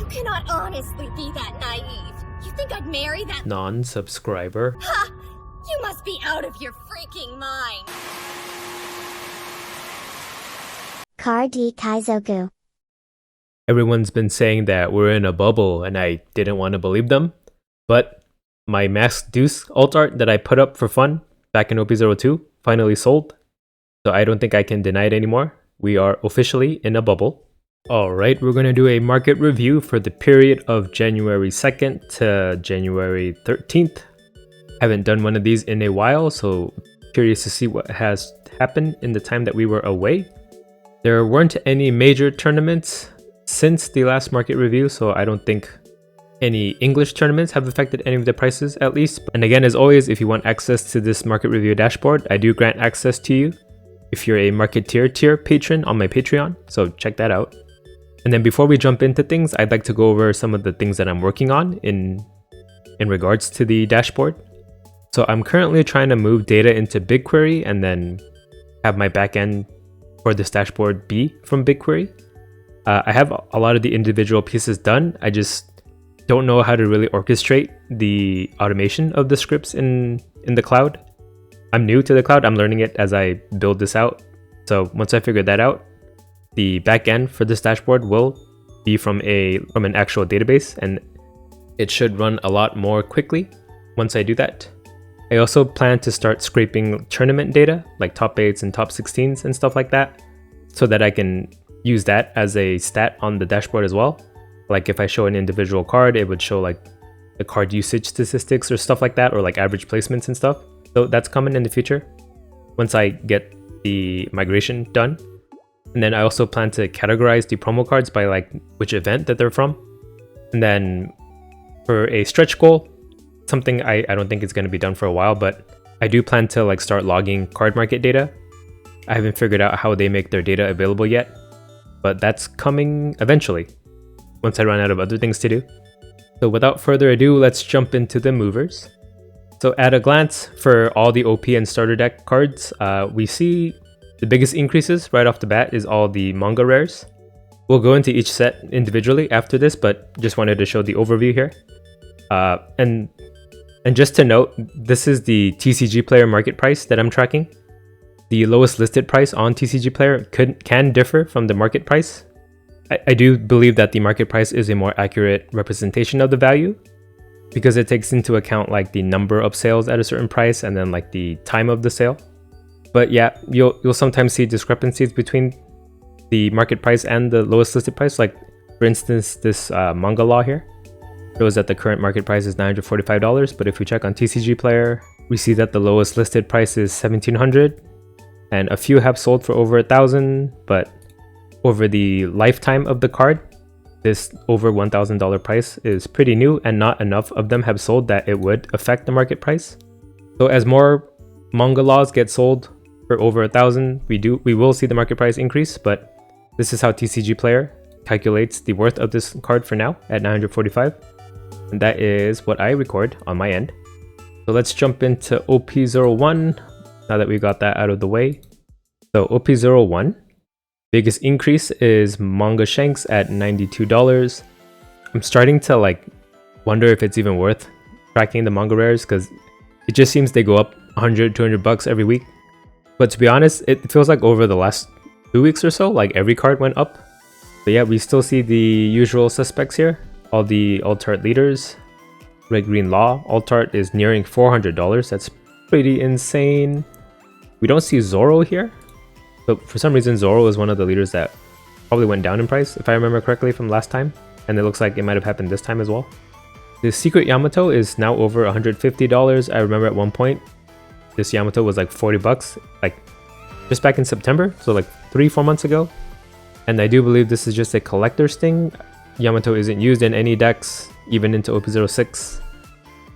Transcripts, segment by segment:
cannot honestly be that naive. You think I'd marry that non-subscriber? Ha! You must be out of your freaking mind. Kaizoku. Everyone's been saying that we're in a bubble and I didn't want to believe them, but my Mask Deuce alt art that I put up for fun back in OP02 finally sold, so I don't think I can deny it anymore. We are officially in a bubble. Alright, we're going to do a market review for the period of January 2nd to January 13th. Haven't done one of these in a while, so curious to see what has happened in the time that we were away. There weren't any major tournaments since the last market review, so I don't think any English tournaments have affected any of the prices at least. And again, as always, if you want access to this market review dashboard, I do grant access to you if you're a Marketeer tier patron on my Patreon, so check that out. And then before we jump into things, I'd like to go over some of the things that I'm working on in regards to the dashboard. So I'm currently trying to move data into BigQuery and then have my backend for this dashboard be from BigQuery. I have a lot of the individual pieces done. I just don't know how to really orchestrate the automation of the scripts in the cloud. I'm new to the cloud. I'm learning it as I build this out. So once I figure that out, the backend for this dashboard will be from an actual database, and it should run a lot more quickly once I do that. I also plan to start scraping tournament data like top 8s and top 16s and stuff like that, so that I can use that as a stat on the dashboard as well. Like if I show an individual card, it would show like the card usage statistics or stuff like that, or like average placements and stuff. So that's coming in the future once I get the migration done. And then I also plan to categorize the promo cards by like which event that they're from. And then for a stretch goal, something I don't think is going to be done for a while, but I do plan to like start logging card market data. I haven't figured out how they make their data available yet, but that's coming eventually once I run out of other things to do. So without further ado, let's jump into the movers. So at a glance, for all the OP and starter deck cards, we see the biggest increases right off the bat is all the manga rares. We'll go into each set individually after this, but just wanted to show the overview here. And just to note, this is the TCG Player market price that I'm tracking. The lowest listed price on TCG Player can differ from the market price. I do believe that the market price is a more accurate representation of the value, because it takes into account like the number of sales at a certain price and then like the time of the sale. But yeah, you'll sometimes see discrepancies between the market price and the lowest listed price. Like for instance, this manga law here shows that the current market price is $945, but if we check on TCG Player, we see that the lowest listed price is $1,700, and a few have sold for over $1,000, but over the lifetime of the card, this over $1,000 price is pretty new, and not enough of them have sold that it would affect the market price. So as more manga laws get sold for over $1,000, we will see the market price increase, but this is how TCG Player calculates the worth of this card for now at $945, and that is what I record on my end. So let's jump into OP01 now that we got that out of the way. So OP01, biggest increase is Manga Shanks at $92. I'm starting to like wonder if it's even worth tracking the manga rares, because it just seems they go up 100, 200 bucks every week. But to be honest, it feels like over the last 2 weeks or so, like every card went up. But yeah, we still see the usual suspects here. All the alt art leaders. Red Green Law alt art is nearing $400. That's pretty insane. We don't see Zoro here. So for some reason, Zoro is one of the leaders that probably went down in price, if I remember correctly from last time. And it looks like it might have happened this time as well. The Secret Yamato is now over $150. I remember at one point, this Yamato was like 40 bucks, like just back in September. So like 3-4 months ago. And I do believe this is just a collector's thing. Yamato isn't used in any decks, even into OP06.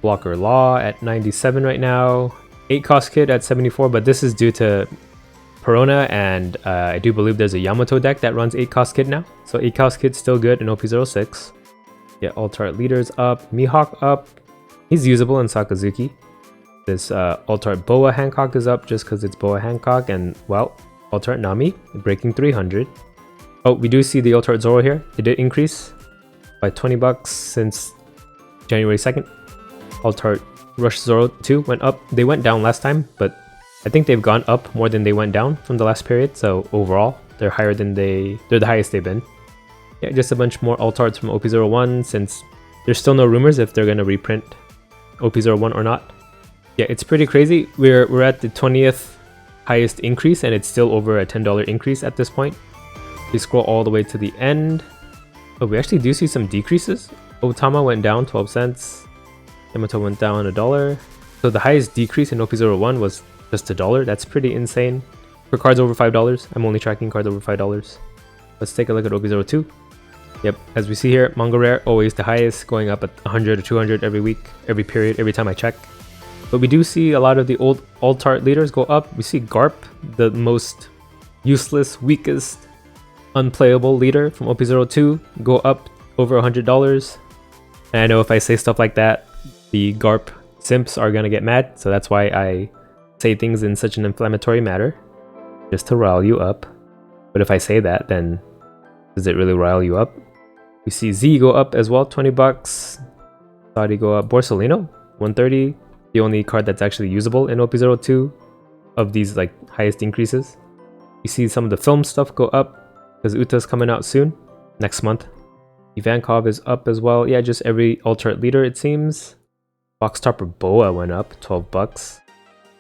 Blocker Law at 97 right now. 8 cost kit at 74, but this is due to Perona, and I do believe there's a Yamato deck that runs 8 cost kit now. So 8 cost kit's still good in OP06. Yeah, alt art leaders up. Mihawk up. He's usable in Sakazuki. This alt art Boa Hancock is up just because it's Boa Hancock, and well, alt art Nami breaking 300. Oh, we do see the alt art Zoro here. It did increase by 20 bucks since January 2nd. Alt-art Rush Zoro 2 went up. They went down last time, but I think they've gone up more than they went down from the last period. So overall, they're higher than they're the highest they've been. Yeah, just a bunch more alt-arts from OP01 since there's still no rumors if they're gonna reprint OP01 or not. Yeah, it's pretty crazy. We're at the 20th highest increase and it's still over a $10 increase at this point. We scroll all the way to the end. Oh, we actually do see some decreases. Otama went down 12 cents. Yamato went down $1. So the highest decrease in OP01 was just $1. That's pretty insane. For cards over $5, I'm only tracking cards over $5. Let's take a look at OP02. Yep, as we see here, Manga Rare always the highest, going up at 100 or 200 every week, every period, every time I check. But we do see a lot of the old alt-art leaders go up. We see Garp, the most useless, weakest, unplayable leader from OP02, go up over $100. And I know if I say stuff like that, the Garp simps are gonna get mad, so that's why I say things in such an inflammatory manner, just to rile you up. But if I say that, then does it really rile you up? We see Z go up as well, 20 bucks. Saudi go up. Borsalino, 130. The only card that's actually usable in OP02 of these like highest increases. You see some of the film stuff go up because Uta's coming out soon, next month. Ivankov is up as well. Yeah, just every alternate leader it seems. Box Topper Boa went up, 12 bucks.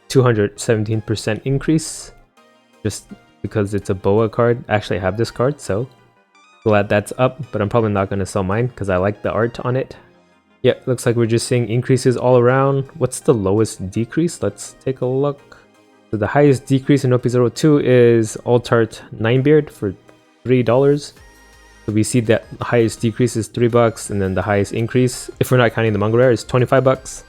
217% increase. Just because it's a Boa card. Actually, I have this card, so glad that's up, but I'm probably not going to sell mine because I like the art on it. Yeah, looks like we're just seeing increases all around. What's the lowest decrease? Let's take a look. So the highest decrease in OP02 is Altart Ninebeard for $3. So we see that the highest decrease is $3, and then the highest increase, if we're not counting the Manga Rare, is 25 bucks.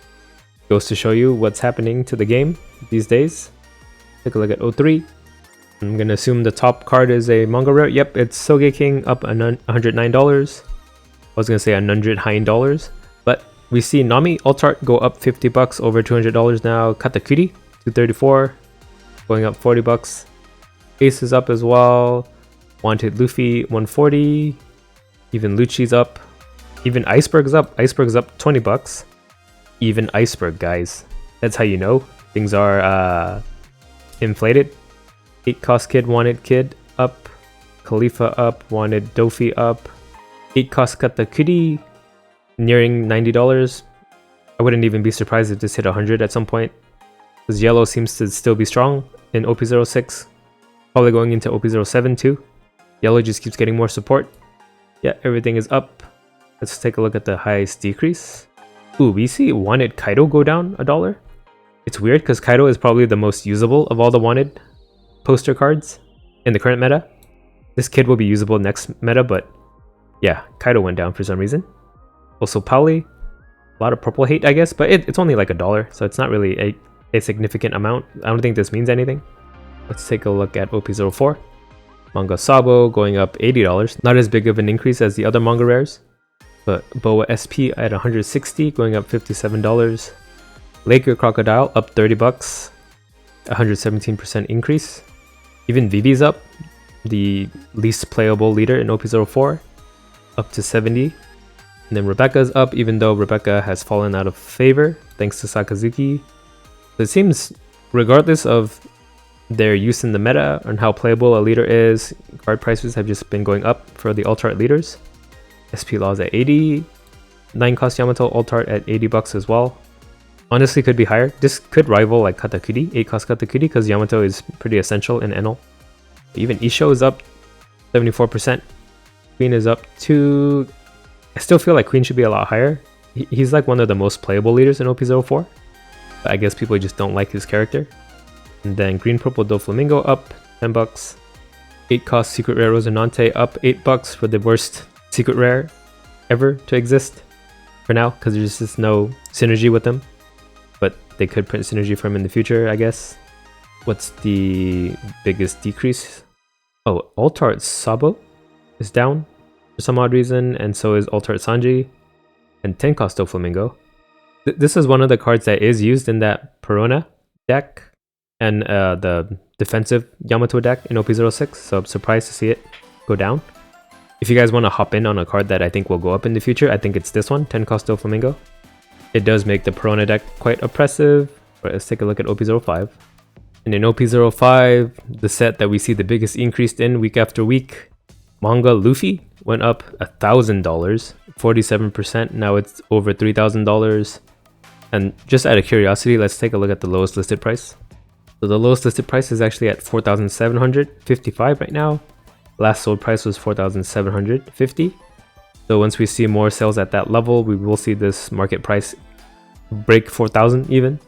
Goes to show you what's happening to the game these days. Take a look at 03. I'm gonna assume the top card is a Manga Rare. Yep, it's Sogeking up $109. I was gonna say $109, but we see Nami Altart go up 50 bucks, over $200 now. Katakuri, 234, going up 40 bucks. Ace is up as well. Wanted Luffy, 140. Even Lucci's up. Even Iceberg's up. Iceberg's up 20 bucks. Even Iceberg, guys. That's how you know things are inflated. 8 cost Kid, Wanted Kid up. Khalifa up. Wanted Dofi up. 8 cost Katakuri nearing $90. I wouldn't even be surprised if this hit 100 at some point, because yellow seems to still be strong in OP06. Probably going into OP07 too. Yellow just keeps getting more support. Yeah, everything is up. Let's take a look at the highest decrease. Ooh, we see Wanted Kaido go down $1. It's weird because Kaido is probably the most usable of all the Wanted poster cards in the current meta. This kid will be usable next meta, but yeah, Kaido went down for some reason. Also Pauli, a lot of purple hate I guess, but it's only like $1, so it's not really a significant amount. I don't think this means anything. Let's take a look at OP04. Manga Sabo going up $80. Not as big of an increase as the other manga rares, but Boa SP at 160 going up $57. Laker Crocodile up 30 bucks, 117% increase. Even Vivi's up, the least playable leader in OP04, up to 70. And then Rebecca's up, even though Rebecca has fallen out of favor thanks to Sakazuki. So it seems, regardless of their use in the meta and how playable a leader is, card prices have just been going up for the Altart leaders. SP Laws at 80, 9 cost Yamato Altart at 80 bucks as well. Honestly, could be higher. This could rival like Katakuri, 8 cost Katakuri, because Yamato is pretty essential in Enel. Even Isho is up 74%. Queen is up 2. I still feel like Queen should be a lot higher. He's like one of the most playable leaders in OP04, but I guess people just don't like his character. And then Green Purple Doflamingo up 10 bucks. 8 cost Secret Rare Rosinante up 8 bucks for the worst secret rare ever to exist for now, because there's just no synergy with them. But they could print synergy for him in the future, I guess. What's the biggest decrease? Oh, Altart Sabo is down for some odd reason, and so is Altart Sanji. And 10 cost Doflamingo. This is one of the cards that is used in that Perona deck and the defensive Yamato deck in OP06, so I'm surprised to see it go down. If you guys want to hop in on a card that I think will go up in the future, I think it's this one, 10 cost Flamingo. It does make the Perona deck quite oppressive, but let's take a look at OP05. And in OP05, the set that we see the biggest increase in week after week, Manga Luffy went up $1,000, 47%, now it's over $3,000. And just out of curiosity, let's take a look at the lowest listed price. So the lowest listed price is actually at $4,755 right now. Last sold price was $4,750. So once we see more sales at that level, we will see this market price break $4,000 even.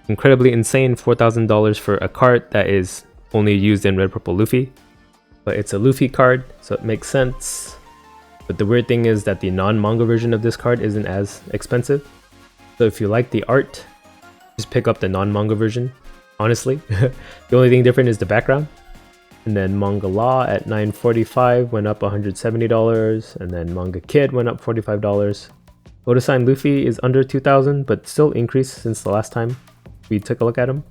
Incredibly insane, $4,000 for a card that is only used in Red Purple Luffy. But it's a Luffy card, so it makes sense. But the weird thing is that the non-manga version of this card isn't as expensive. So if you like the art, just pick up the non-manga version, honestly. The only thing different is the background. And then Manga Law at $945 went up $170, and then Manga Kid went up $45. Otosign Luffy is under $2,000, but still increased since the last time we took a look at him.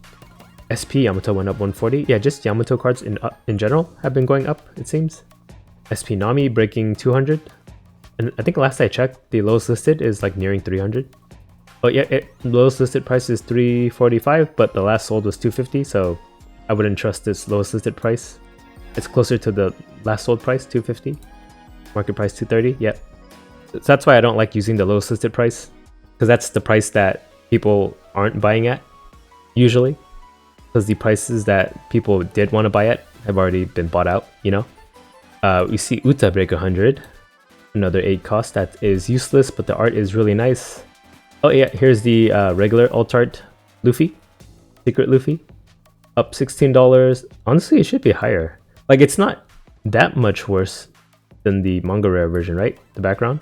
SP Yamato went up $140. Yeah, just Yamato cards in general have been going up, it seems. SP Nami breaking $200. And I think last I checked, the lowest listed is like nearing $300. But yeah, the lowest listed price is $345, but the last sold was $250, so I wouldn't trust this lowest listed price. It's closer to the last sold price, $250. Market price $230, yep. So that's why I don't like using the lowest listed price, because that's the price that people aren't buying at, usually. Because the prices that people did want to buy at have already been bought out, you know? We see Uta break 100, another 8 cost that is useless, but the art is really nice. Oh yeah, here's the regular alt art Luffy, Secret Luffy, up $16. Honestly, it should be higher. Like, it's not that much worse than the manga rare version, right? The background.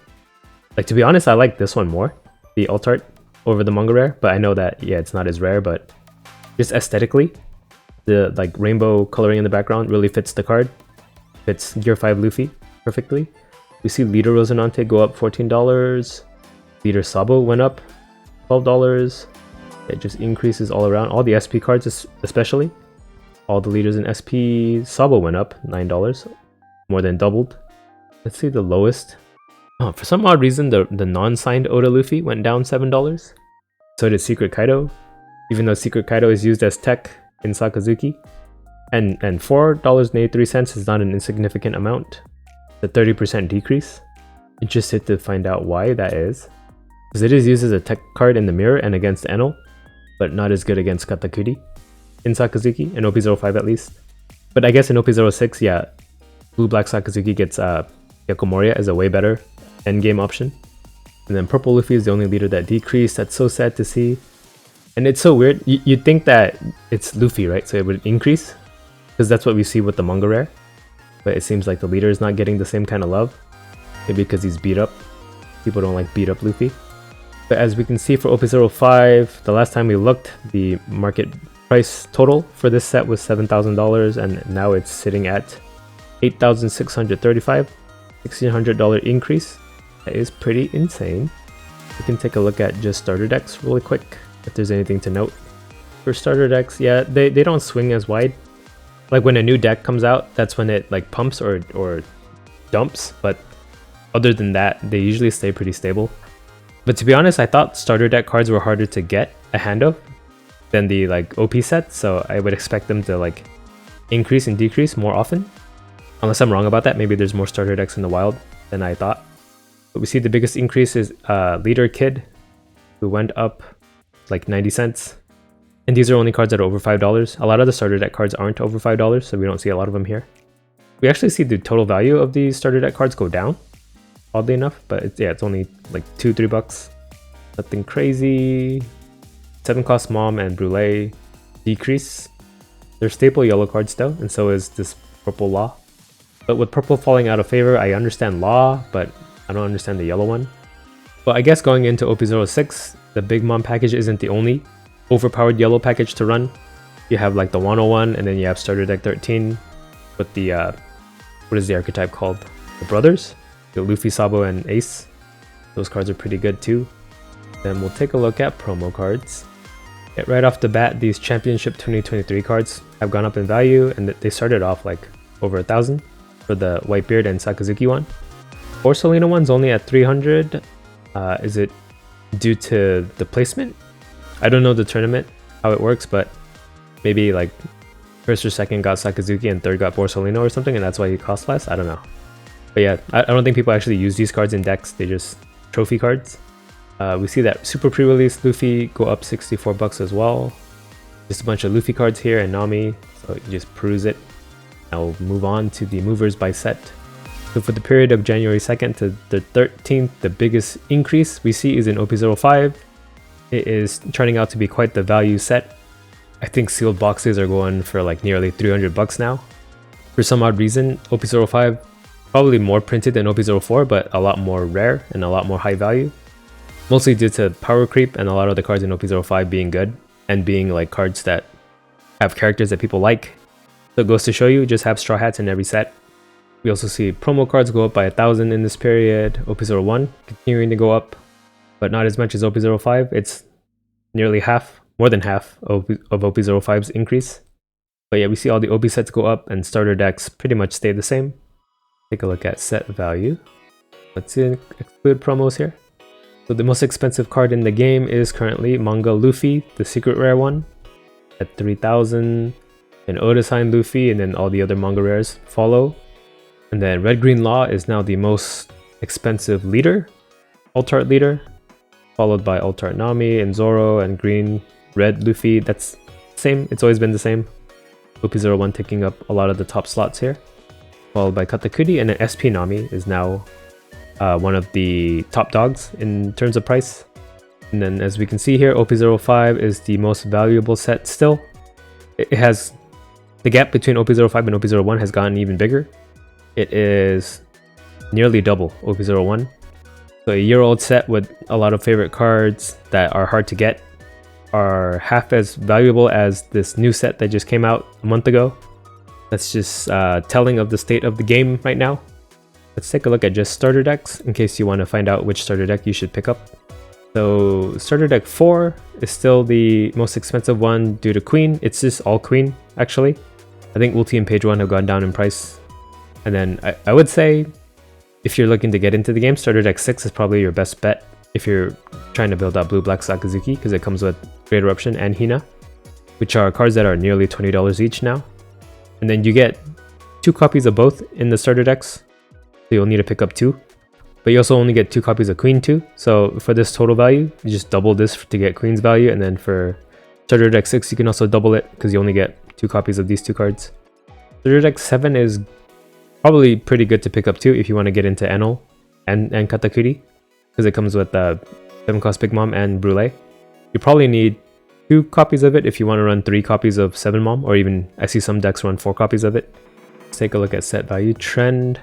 Like, to be honest, I like this one more, the alt art, over the manga rare. But I know that, yeah, it's not as rare, but just aesthetically, the like rainbow coloring in the background really fits the card. Fits Gear 5 Luffy perfectly. We see Leader Rosinante go up $14. Leader Sabo went up $12. It just increases all around. All the SP cards especially. All the leaders in SP. Sabo went up $9. More than doubled. Let's see the lowest. Oh, for some odd reason, the non-signed Oda Luffy went down $7. So did Secret Kaido. Even though Secret Kaido is used as tech in Sakazuki. And $4.83 is not an insignificant amount. The 30% decrease. Interested to find out why that is. Because it is used as a tech card in the mirror and against Eno, but not as good against Katakuri in Sakazuki, in OP05 at least. But I guess in OP06, yeah, Blue-Black Sakazuki gets Yakumoria as a way better endgame option. And then Purple Luffy is the only leader that decreased. That's so sad to see. And it's so weird. You'd think that it's Luffy, right? So it would increase, because that's what we see with the manga rare. But it seems like the leader is not getting the same kind of love. Maybe because he's beat up. People don't like beat up Luffy. But as we can see for OP05, the last time we looked, the market price total for this set was $7,000, and now it's sitting at $8,635, $1,600 increase. That is pretty insane. We can take a look at just starter decks really quick, if there's anything to note. For starter decks, yeah, they don't swing as wide. Like when a new deck comes out, that's when it like pumps or dumps, but other than that, they usually stay pretty stable. But to be honest, I thought starter deck cards were harder to get a hand of than the like OP sets, so I would expect them to like increase and decrease more often. Unless I'm wrong about that, maybe there's more starter decks in the wild than I thought. But we see the biggest increase is Leader Kid, who went up like 90 cents. And these are only cards that are over $5. A lot of the starter deck cards aren't over $5, so we don't see a lot of them here. We actually see the total value of these starter deck cards go down, oddly enough, but it's only like $2-3. Nothing crazy. 7 cost Mom and Brule decrease. They're staple yellow cards though, and so is this Purple Law. But with Purple falling out of favor, I understand Law, but I don't understand the yellow one. But I guess going into OP06, the Big Mom package isn't the only overpowered yellow package to run. You have like the Wano one, and then you have starter deck 13 with the what is the archetype called? The Brothers, the Luffy, Sabo, and Ace. Those cards are pretty good too. Then we'll take a look at promo cards. Right off the bat, these Championship 2023 cards have gone up in value, and they started off like over $1,000 for for the Whitebeard and Sakazuki one. Borsalino one's only at 300. Is it due to the placement? I don't know the tournament, how it works, but maybe like first or second got Sakazuki and third got Borsalino or something, and that's why he costs less. I don't know. But yeah, I don't think people actually use these cards in decks. They just trophy cards. We see that Super Pre-Release Luffy go up 64 bucks as well. Just a bunch of Luffy cards here and Nami, so you just peruse it. Now we'll move on to the movers by set. So for the period of January 2nd to the 13th, the biggest increase we see is in OP05. It is turning out to be quite the value set. I think sealed boxes are going for like nearly 300 bucks now. For some odd reason, OP05 probably more printed than OP04, but a lot more rare and a lot more high value. Mostly due to power creep and a lot of the cards in OP05 being good and being like cards that have characters that people like. So it goes to show you, just have straw hats in every set. We also see promo cards go up by 1,000 in this period. OP01 continuing to go up, but not as much as OP05. It's nearly half, more than half of OP05's increase. But yeah, we see all the OP sets go up and starter decks pretty much stay the same. Take a look at set value. Let's exclude promos here. So the most expensive card in the game is currently Manga Luffy, the secret rare one, at 3,000. And Oda signed Luffy, and then all the other manga rares follow. And then Red Green Law is now the most expensive leader, alt-art leader, followed by alt-art Nami and Zoro and Green Red Luffy. That's the same, it's always been the same. OP01 taking up a lot of the top slots here, followed by Katakuri, and then SP Nami is now one of the top dogs in terms of price. And then as we can see here, OP05 is the most valuable set still. It has the gap between OP05 and OP01 has gotten even bigger. It is nearly double OP01. So a year-old set with a lot of favorite cards that are hard to get are half as valuable as this new set that just came out a month ago. That's just telling of the state of the game right now. Let's take a look at just starter decks in case you want to find out which starter deck you should pick up. So starter deck 4 is still the most expensive one due to Queen. It's just all Queen actually. I think Ulti and Page 1 have gone down in price. And then I would say if you're looking to get into the game, starter deck 6 is probably your best bet if you're trying to build up Blue-Black Sakazuki, because it comes with Great Eruption and Hina, which are cards that are nearly $20 each now. And then you get 2 copies of both in the starter decks, so you'll need to pick up 2. But you also only get 2 copies of Queen too, so for this total value, you just double this to get Queen's value, and then for starter deck 6 you can also double it because you only get 2 copies of these 2 cards. Starter deck 7 is probably pretty good to pick up too if you want to get into Enel and Katakuri, because it comes with 7 cost Big Mom and Brule. You probably need 2 copies of it if you want to run 3 copies of 7 Mom, or even I see some decks run 4 copies of it. Let's take a look at set value trend.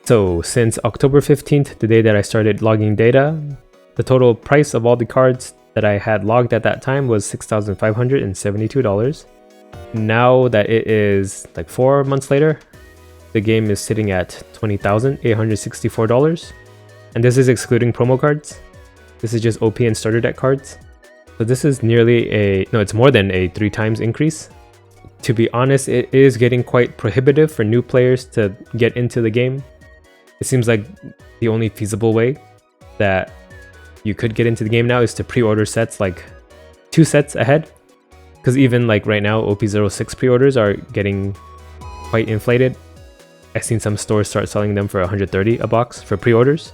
So since October 15th, the day that I started logging data, the total price of all the cards that I had logged at that time was $6,572. Now that it is like 4 months later, the game is sitting at $20,864. And this is excluding promo cards. This is just OP and starter deck cards. So this is nearly it's more than a 3 times increase. To be honest, it is getting quite prohibitive for new players to get into the game. It seems like the only feasible way that you could get into the game now is to pre-order sets like 2 sets ahead. Because even like right now, OP06 pre-orders are getting quite inflated. I've seen some stores start selling them for $130 a box for pre-orders.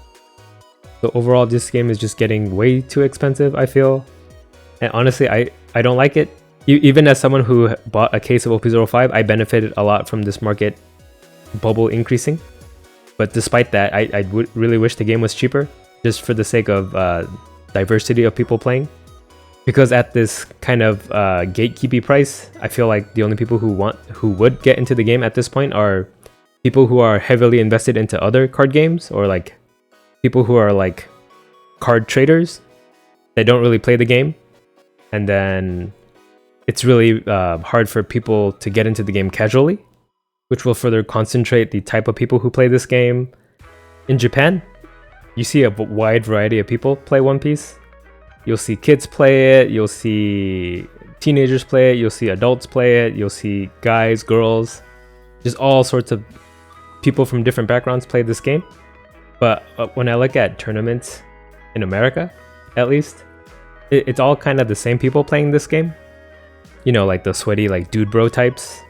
So overall, this game is just getting way too expensive, I feel. And honestly, I don't like it. Even as someone who bought a case of OP05, I benefited a lot from this market bubble increasing. But despite that, I would really wish the game was cheaper, just for the sake of diversity of people playing. Because at this kind of gatekeepy price, I feel like the only people who would get into the game at this point are people who are heavily invested into other card games, or like people who are like card traders that don't really play the game. And then it's really hard for people to get into the game casually, which will further concentrate the type of people who play this game. In Japan, you see a wide variety of people play One Piece. You'll see kids play it, you'll see teenagers play it, you'll see adults play it, you'll see guys, girls, just all sorts of people from different backgrounds play this game. But when I look at tournaments in America, at least, it's all kind of the same people playing this game. You know, like the sweaty, like dude bro types.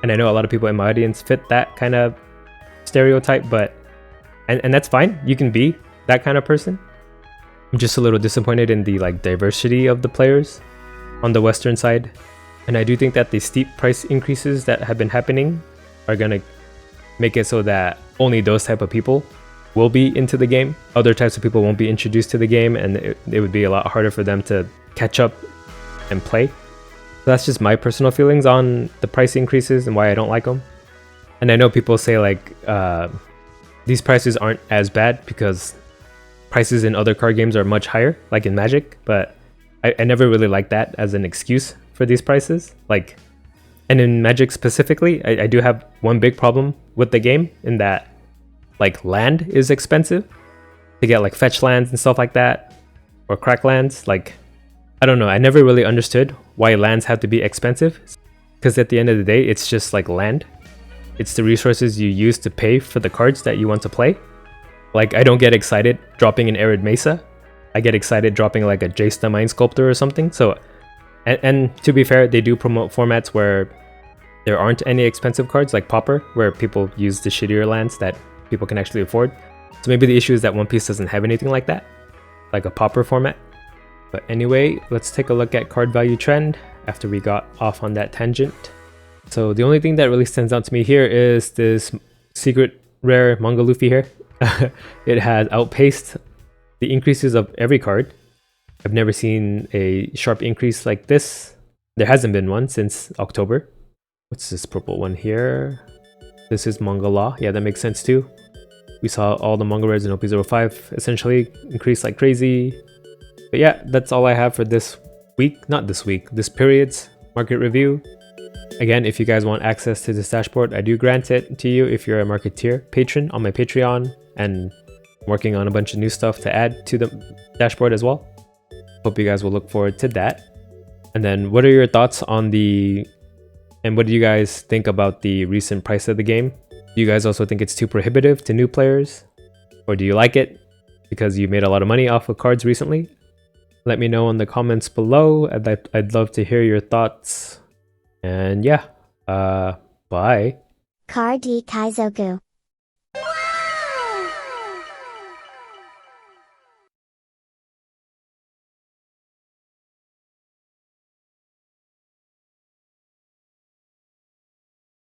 And I know a lot of people in my audience fit that kind of stereotype, but and that's fine. You can be that kind of person. I'm just a little disappointed in the like diversity of the players on the Western side. And I do think that the steep price increases that have been happening are gonna make it so that only those type of people will be into the game. Other types of people won't be introduced to the game, and it would be a lot harder for them to catch up and play. So that's just my personal feelings on the price increases and why I don't like them. And I know people say like these prices aren't as bad because prices in other card games are much higher, like in Magic, but I never really liked that as an excuse for these prices. Like, and in Magic specifically, I do have one big problem with the game in that like land is expensive to get, like fetch lands and stuff like that, or crack lands. Like, I don't know, I never really understood why lands have to be expensive, because at the end of the day, it's just like land. It's the resources you use to pay for the cards that you want to play. Like, I don't get excited dropping an Arid Mesa. I get excited dropping like a Jace the Mind Sculptor or something. So, and to be fair, they do promote formats where there aren't any expensive cards, like Pauper, where people use the shittier lands that people can actually afford. So maybe the issue is that One Piece doesn't have anything like that, like a Pauper format. But anyway, let's take a look at card value trend after we got off on that tangent. So the only thing that really stands out to me here is this secret rare Manga Luffy here. It has outpaced the increases of every card. I've never seen a sharp increase like this. There hasn't been one since October. What's this purple one here? This is Manga Law. Yeah, that makes sense too. We saw all the manga rares in OP05 essentially increase like crazy. But yeah, that's all I have for this week. Not this week, this period's market review. Again, if you guys want access to this dashboard, I do grant it to you if you're a Marketeer patron on my Patreon, and working on a bunch of new stuff to add to the dashboard as well. Hope you guys will look forward to that. And then what are your thoughts on and what do you guys think about the recent price of the game? Do you guys also think it's too prohibitive to new players? Or do you like it because you made a lot of money off of cards recently? Let me know in the comments below. I'd love to hear your thoughts. And yeah, bye. Car D Kaizoku.